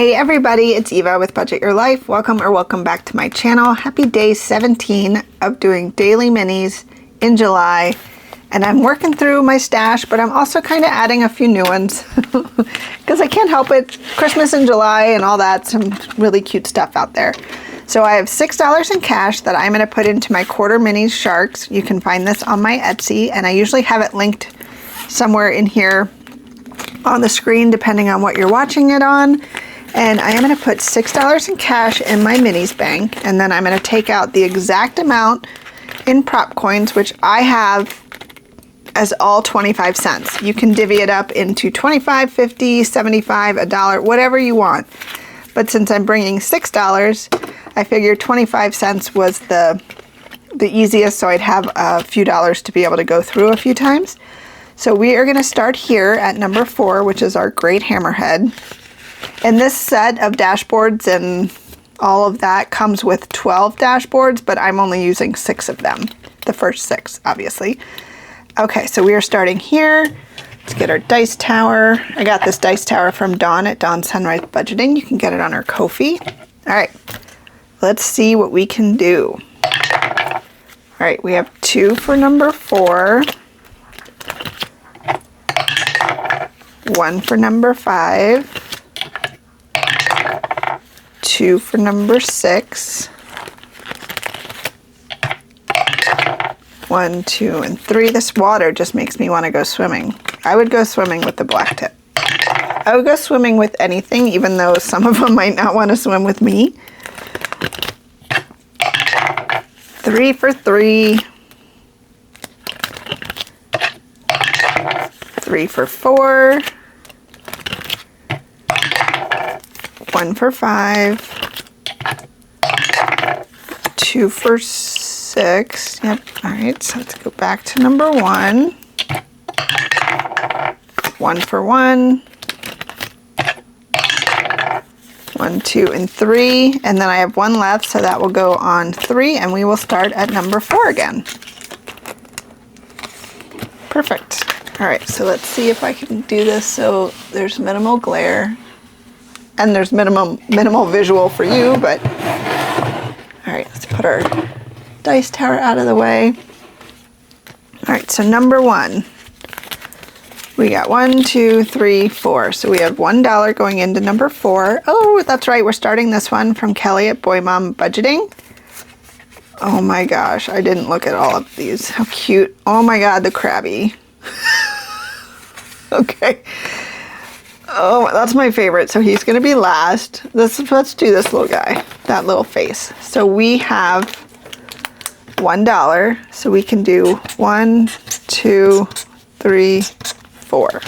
Hey everybody, it's Eva with Budget Your Life. Welcome back to my channel. Happy day 17 of doing daily minis in July. And I'm working through my stash, but I'm also kind of adding a few new ones because I can't help it. Christmas in July and all that, some really cute stuff out there. So I have $6 in cash that I'm going to put into my quarter minis sharks. You can find this on my Etsy, and I usually have it linked somewhere in here on the screen depending on what you're watching it on. And I am going to put $6 in cash in my minis bank, and then I'm going to take out the exact amount in prop coins, which I have as all 25 cents. You can divvy it up into 25, 50, 75, $1, whatever you want. But since I'm bringing $6, I figured 25 cents was the easiest, so I'd have a few dollars to be able to go through a few times. So we are going to start here at number 4, which is our Great Hammerhead. And this set of dashboards and all of that comes with 12 dashboards, but I'm only using 6 of them. The first 6, obviously. Okay, so we are starting here. Let's get our dice tower. I got this dice tower from Dawn at Dawn Sunrise Budgeting. You can get it on her Ko-fi. All right, let's see what we can do. All right, we have 2 for number 4. 1 for number 5. 2 for number 6. 1, 2, and 3. This water just makes me want to go swimming. I would go swimming with the black tip. I would go swimming with anything, even though some of them might not want to swim with me. 3 for 3. 3 for 4. 1 for 5. 2 for 6. Yep. All right. So let's go back to number 1. 1 for 1. 1, 2, and 3. And then I have 1 left, so that will go on 3, and we will start at number 4 again. Perfect. All right. So let's see if I can do this so there's minimal glare. And there's minimal visual for you, but all right, let's put our dice tower out of the way. All right, so number 1, we got 1, 2, 3, 4. So we have $1 going into number 4. Oh, that's right, we're starting this one from Kelly at Boy Mom Budgeting. Oh my gosh, I didn't look at all of these. How cute. Oh my God, the Krabby. Okay. Oh, that's my favorite. So he's going to be last. Let's do this little guy, that little face. So we have $1. So we can do 1, 2, 3, 4.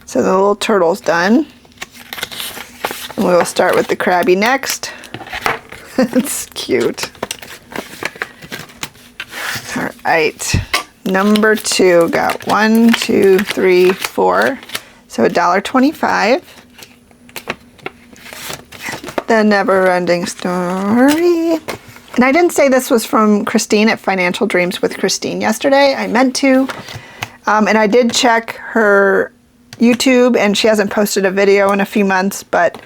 So the little turtle's done. And we will start with the Krabby next. It's cute. All right. Number 2 got 1, 2, 3, 4. So $1.25. The Never-Ending Story. And I didn't say this was from Christine at Financial Dreams with Christine yesterday. I meant to. And I did check her YouTube, and she hasn't posted a video in a few months, but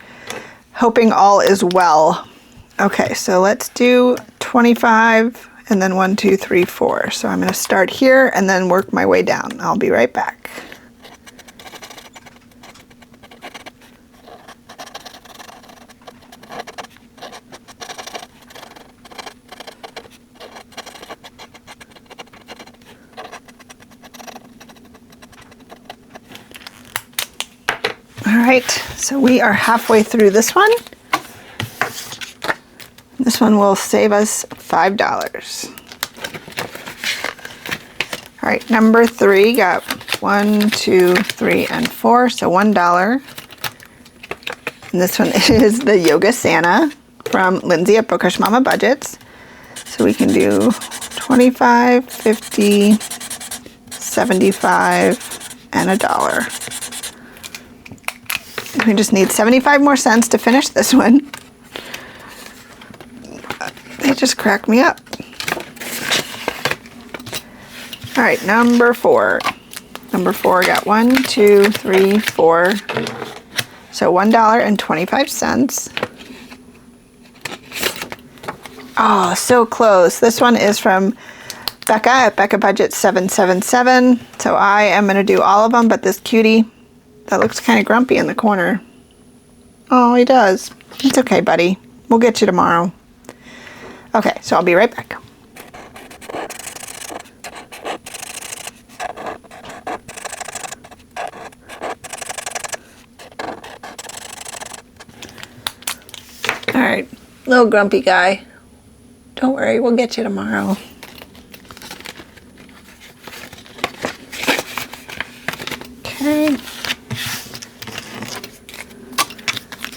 hoping all is well. Okay, so let's do 25 and then 1, 2, 3, 4. So I'm going to start here and then work my way down. I'll be right back. All right, so we are halfway through this one. This one will save us $5. All right, number 3 got 1, 2, 3, and 4, so $1. And this one is the Yoga Santa from Lindsay at Bookish Mama Budgets. So we can do 25, 50, 75, and $1. We just need 75 more cents to finish this one. They just crack me up. All right, number 4. Number 4 got 1, 2, 3, 4. So $1.25. Oh, so close. This one is from Becca at Becca Budget 777. So I am going to do all of them, but this cutie that looks kind of grumpy in the corner. Oh, he does. It's okay, buddy. We'll get you tomorrow. Okay, so I'll be right back. All right, little grumpy guy. Don't worry, we'll get you tomorrow. Okay.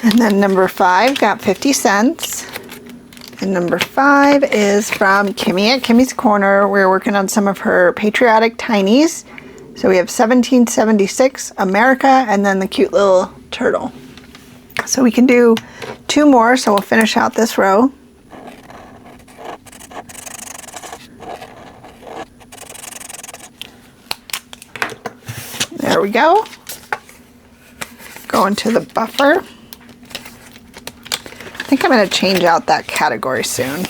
And then number 5 got 50 cents. And number 5 is from Kimmy at Kimmy's Corner. We're working on some of her patriotic tinies. So we have 1776, America, and then the cute little turtle. So we can do 2 more, so we'll finish out this row. There we go. Go into the buffer. I think I'm going to change out that category soon.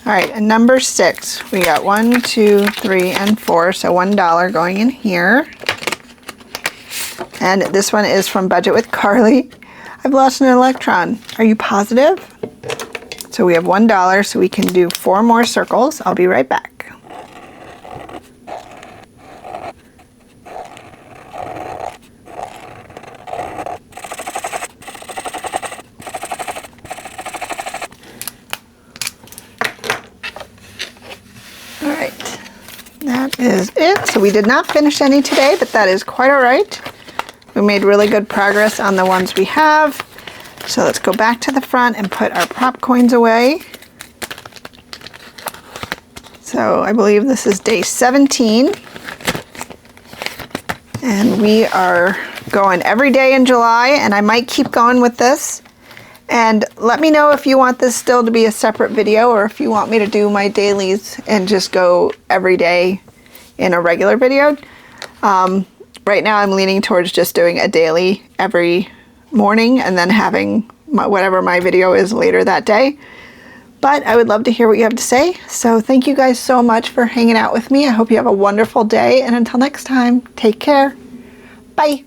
All right, and number 6, we got 1, 2, 3, and 4, so $1 going in here. And this one is from Budget with Carly. I've lost an electron. Are you positive? So we have $1, so we can do 4 more circles. I'll be right back. That is it. So we did not finish any today, but that is quite all right. We made really good progress on the ones we have. So let's go back to the front and put our prop coins away. So I believe this is day 17. And we are going every day in July, and I might keep going with this. And let me know if you want this still to be a separate video, or if you want me to do my dailies and just go every day in a regular video. Right now I'm leaning towards just doing a daily every morning and then having whatever my video is later that day. But I would love to hear what you have to say. So thank you guys so much for hanging out with me. I hope you have a wonderful day, and until next time, take care. Bye.